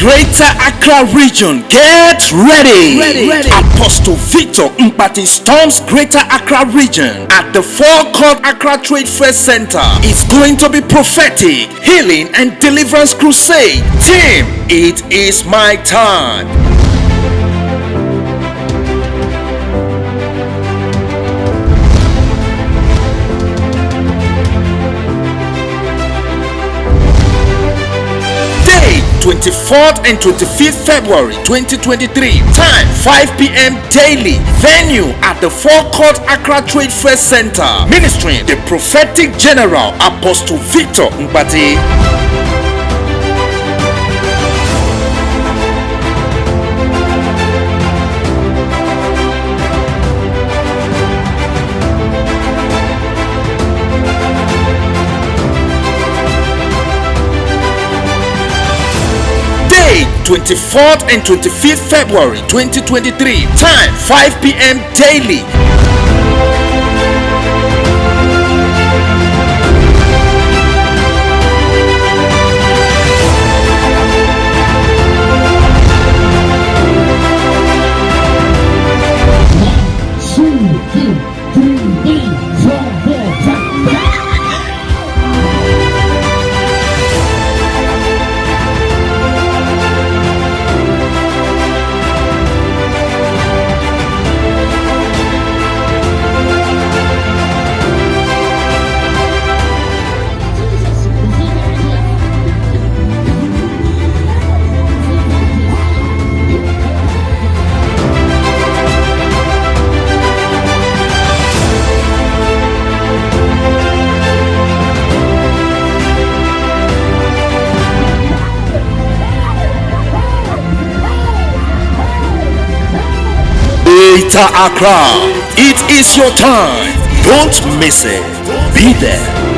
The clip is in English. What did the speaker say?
Greater Accra region, get ready. Apostle Victor HOUNKPATI storms Greater Accra region at the forecourt Accra Trade Fair Center. It's going to be prophetic, healing and deliverance crusade. Team, it is my time. Day 24th and 25th February 2023. Time 5 p.m. daily. Venue at the forecourt Accra Trade Fair Center. Ministry the prophetic general Apostle Victor HOUNKPATI. Day 24th and 25th February 2023. Time 5 p.m. daily. Greater Accra, it is your time. Don't miss it. Be there.